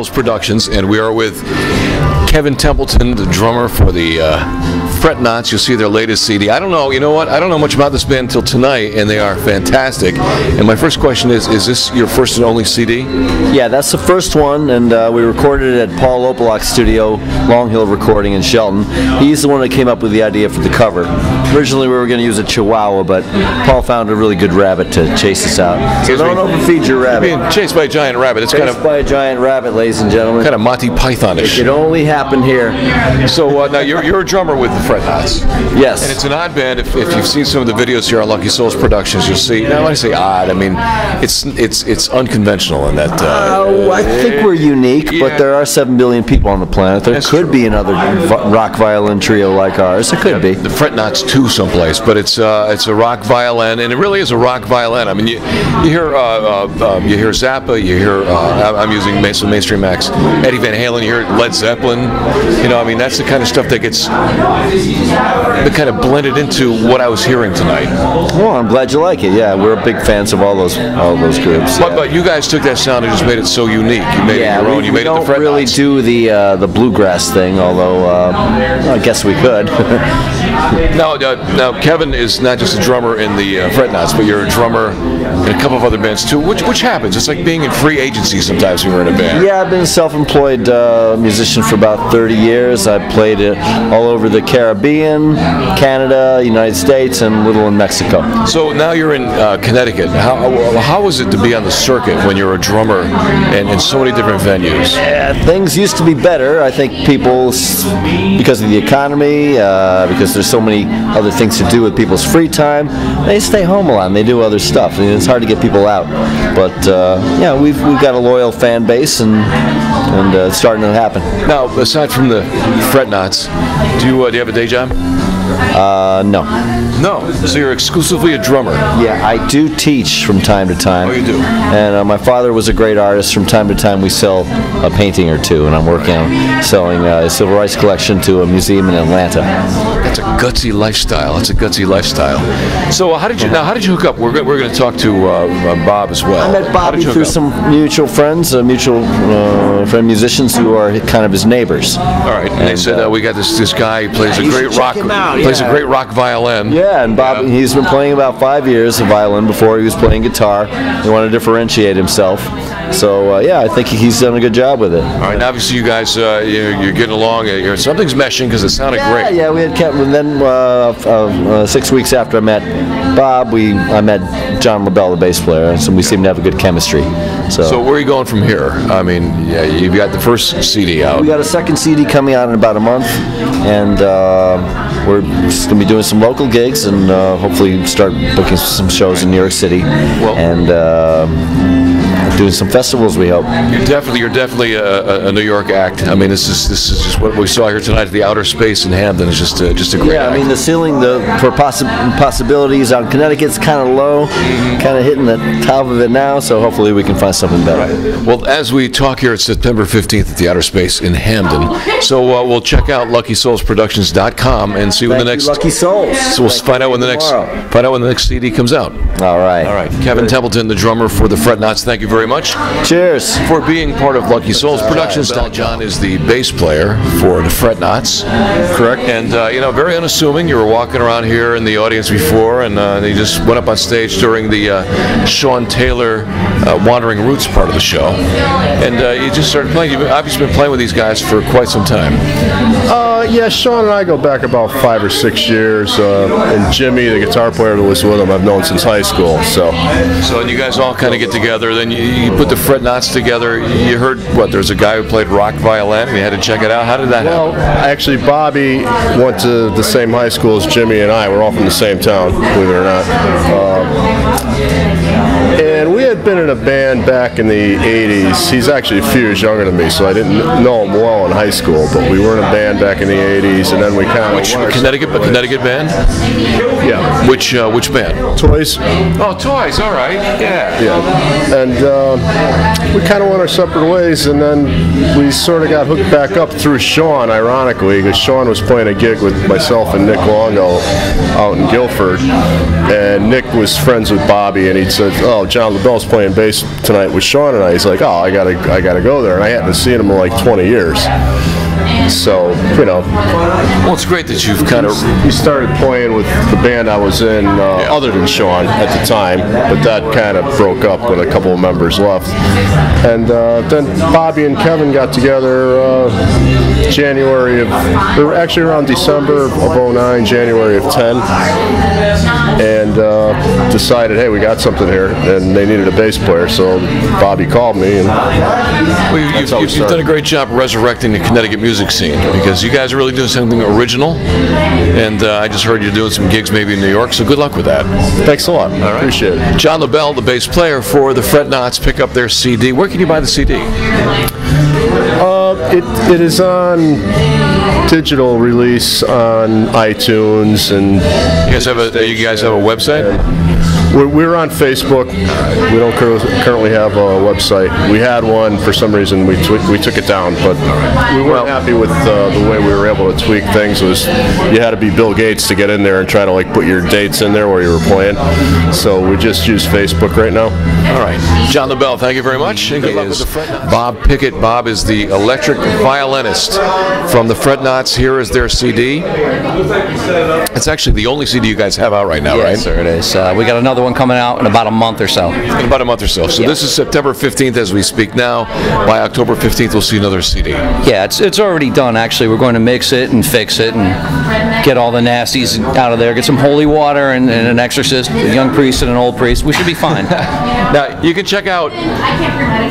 Souls Productions, and we are with Kevin Templeton, the drummer for the Fret Notz. You'll see their latest CD. I don't know, you know what? I don't know much about this band until tonight, and they are fantastic. And my first question is this your first and only CD? Yeah, that's the first one, and we recorded it at Paul Opelok's studio, Long Hill Recording in Shelton. He's the one that came up with the idea for the cover. Originally we were going to use a Chihuahua, but Paul found a really good rabbit to chase us out. So don't overfeed your rabbit. Being chased by a giant rabbit. It's chased kind of by a giant rabbit, ladies and gentlemen. Kind of Monty Pythonish. It only happened here. So now you're a drummer with the Fret Notz. Yes. And it's an odd band. If you've seen some of the videos here on Lucky Souls Productions, you'll see. Now when I say odd, I mean it's unconventional in that. I think we're unique, yeah. But there are 7 billion people on the planet. There could be another rock violin trio like ours. It could be. The Fret Notz 2 someplace, but it's a rock violin, and it really is a rock violin. I mean, you hear Zappa, you hear I'm using some mainstream acts, Eddie Van Halen, you hear Led Zeppelin. You know, I mean, that's the kind of stuff that gets kind of blended into what I was hearing tonight. Well, I'm glad you like it. Yeah, we're big fans of all those groups. But you guys took that sound and just made it so unique. You made it your own. You made it the Fret Notz. We don't really do the bluegrass thing, although I guess we could. Now, Kevin is not just a drummer in the Fret Notz, but you're a drummer in a couple of other bands too, which happens. It's like being in free agency sometimes when you're in a band. Yeah, I've been a self-employed musician for about 30 years. I've played it all over the Caribbean, Canada, United States, and a little in Mexico. So now you're in Connecticut. How was it to be on the circuit when you're a drummer and in so many different venues? Things used to be better. I think people, because of the economy, because there's so many other things to do with people's free time, they stay home a lot and they do other stuff. I mean, it's hard to get people out. But yeah, we've got a loyal fan base, and it's starting to happen. Now, aside from the Fret Notz, do you have a day job? No. No. So you're exclusively a drummer? Yeah, I do teach from time to time. Oh, you do? And my father was a great artist. From time to time we sell a painting or two, and I'm working on selling a civil rights collection to a museum in Atlanta. That's a gutsy lifestyle. That's a gutsy lifestyle. So how did you hook up? We're going to talk to Bob as well. I met Bobby through some mutual friends, friend musicians who are kind of his neighbors. All right. And they said we got this guy who plays a great rock. Plays a great rock violin. Yeah, and Bob, he's been playing about 5 years of violin before he was playing guitar. He wanted to differentiate himself. So yeah, I think he's done a good job with it. All right, now obviously you guys, you're getting along. Something's meshing because it sounded great. Yeah, we had kept. And then 6 weeks after I met Bob, I met John LaBelle, the bass player, and so we seem to have a good chemistry. So where are you going from here? I mean, yeah, you've got the first CD out. We got a second CD coming out in about a month, and we're just going to be doing some local gigs and hopefully start booking some shows in New York City. Well, and doing some festivals, we hope. You're definitely a New York act. I mean, this is just what we saw here tonight at the Outer Space in Hampton. Is just a great act. I mean, the ceiling for possibilities out in Connecticut's kind of low, kind of hitting the top of it now. So hopefully we can find something better. Right. Well, as we talk here, it's September 15th at the Outer Space in Hampton. So we'll check out LuckySoulsProductions.com and see when the next Lucky Souls. So we'll find out when the next CD comes out. All right. All right. Kevin Templeton, the drummer for the Fret Notz. Thank you very much. Cheers for being part of Lucky Souls Productions. John is the bass player for the Fret Notz. Correct. And very unassuming. You were walking around here in the audience before, and you just went up on stage during the Sean Taylor Wandering Roots part of the show, and you just started playing. You've obviously been playing with these guys for quite some time. Yeah, Sean and I go back about 5 or 6 years, and Jimmy, the guitar player that was with him, I've known since high school. So and you guys all kind of get together. Then you put the Fret Notz together. You heard there's a guy who played rock violin, and you had to check it out. How did that happen? Well, actually, Bobby went to the same high school as Jimmy and I. We're all from the same town, believe it or not. And we had been in a band back in the 80s. He's actually a few years younger than me, so I didn't know him well in high school, but we were in a band back in the 80s, and then we kind of... Connecticut band? Yeah. Which band? Toys. Oh, Toys, all right. Yeah. Yeah. And we kind of went our separate ways, and then we sort of got hooked back up through Sean, ironically, because Sean was playing a gig with myself and Nick Longo out in Guilford, and Nick was friends with Bobby, and he said, oh, John LaBelle's Bell's playing bass tonight with Sean and I. He's like, oh, I gotta go there, and I hadn't seen him in like 20 years. So, you know. Well, it's great that you've kind of... We started playing with the band I was in, other than Sean at the time, but that kind of broke up when a couple of members left. And then Bobby and Kevin got together January of... They were actually around December of 09, January of 10. And decided, hey, we got something here, and they needed a bass player, so Bobby called me, and you've done a great job resurrecting the Connecticut music scene, because you guys are really doing something original, and I just heard you're doing some gigs maybe in New York, so good luck with that. Thanks a lot. All right. Appreciate it. John LaBelle, the bass player for the Fret Notz, pick up their CD. Where can you buy the CD? It is on digital release on iTunes, and you guys have a website? We're on Facebook. We don't currently have a website. We had one, for some reason we took it down, but we weren't happy with the way we were able to tweak things. Was you had to be Bill Gates to get in there and try to like put your dates in there where you were playing. So we just use Facebook right now. All right, John LaBelle, thank you very much. And good luck with the Fret Notz. Bob Pickett. Bob is the electric violinist from the Fret Notz. Here is their CD. It's actually the only CD you guys have out right now, right? Yes, sir, it is. We got another one coming out in about a month or so. In about a month or so. So this is September 15th as we speak now. By October 15th, we'll see another CD. Yeah, it's already done, actually. We're going to mix it and fix it and get all the nasties out of there, get some holy water and an exorcist, a young priest and an old priest. We should be fine. Now, you can check out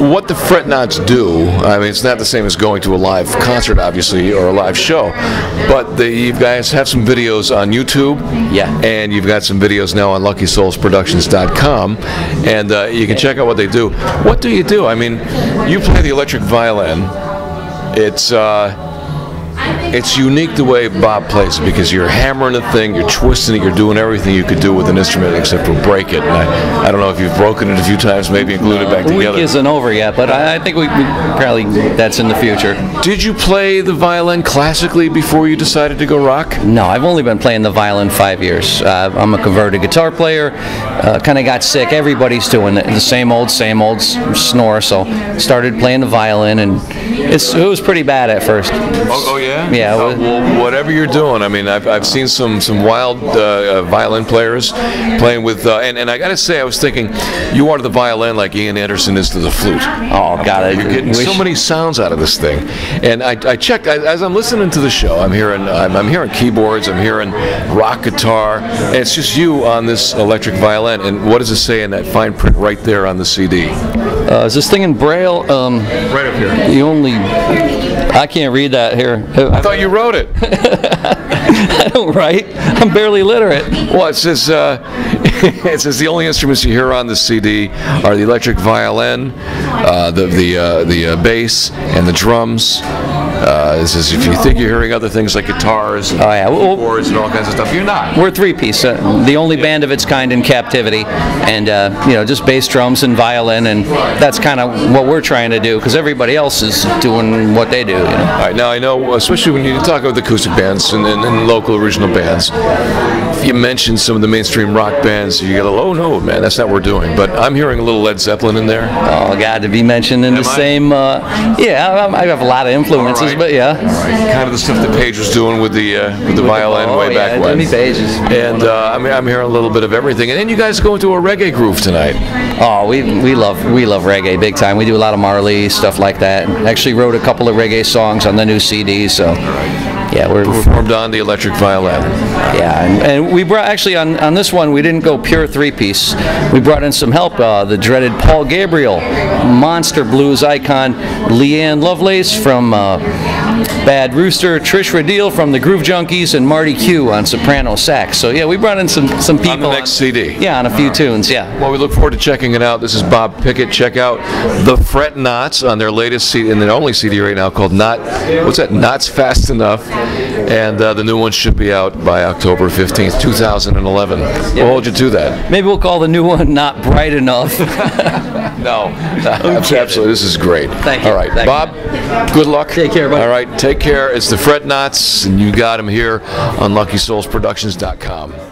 what the Fret Notz do. I mean, it's not the same as going to a live concert, obviously, or a live show, but you guys have some videos on YouTube. Yeah. And you've got some videos now on LuckySoulsProductions.com, and you can check out what they do. What do you do? I mean, you play the electric violin. It's unique the way Bob plays it, because you're hammering the thing, you're twisting it, you're doing everything you could do with an instrument except for break it. And I don't know if you've broken it a few times, maybe glued it back together. The week isn't over yet, but I think we probably, that's in the future. Did you play the violin classically before you decided to go rock? No, I've only been playing the violin 5 years. I'm a converted guitar player, kind of got sick. Everybody's doing the same old snore, so started playing the violin, and it was pretty bad at first. Oh yeah? Yeah. Well, whatever you're doing, I mean, I've seen some wild violin players playing with, and I got to say, I was thinking, you are to the violin like Ian Anderson is to the flute. Oh, God. You're getting so many sounds out of this thing. And I checked, as I'm listening to the show, I'm hearing keyboards, I'm hearing rock guitar, and it's just you on this electric violin. And what does it say in that fine print right there on the CD? Is this thing in Braille? Right up here. I can't read that here. I thought you wrote it. I don't write. I'm barely literate. Well, it says the only instruments you hear on the CD are the electric violin, the bass, and the drums. This is if you think you're hearing other things like guitars, and keyboards, and all kinds of stuff. You're not. We're three-piece, the only band of its kind in captivity, and just bass, drums, and violin, and that's kind of what we're trying to do, because everybody else is doing what they do. All right, now I know, especially when you talk about the acoustic bands and local original bands, you mentioned some of the mainstream rock bands, you get a little, oh no, man, that's not what we're doing. But I'm hearing a little Led Zeppelin in there. Oh God, to be mentioned in the same, yeah, I have a lot of influences, but yeah. All right, kind of the stuff that Page was doing with the violin way back when. Jimmy Page's. And I'm hearing a little bit of everything. And then you guys go into a reggae groove tonight. Oh, we love reggae big time. We do a lot of Marley, stuff like that. Actually wrote a couple of reggae songs on the new CD, so. Yeah, we're performed on the electric violin. Yeah, and we brought, actually on this one, we didn't go pure three-piece. We brought in some help, the dreaded Paul Gabriel, monster blues icon, Leanne Lovelace from Bad Rooster, Trish Radil from the Groove Junkies, and Marty Q on soprano sax. So yeah, we brought in some people. On the next CD. Yeah, on a few tunes, yeah. Well, we look forward to checking it out. This is Bob Pickett. Check out the Fret Notz on their latest CD, and their only CD right now called Notz Fast Enough. And the new one should be out by October 15th, 2011. We'll hold you to that. Maybe we'll call the new one Not Bright Enough. No, absolutely. This is great. Thank you. All right, Thank Bob, you. good luck. Take care, buddy. All right, take care. It's the Fret Notz, and you got him here on LuckySoulsProductions.com.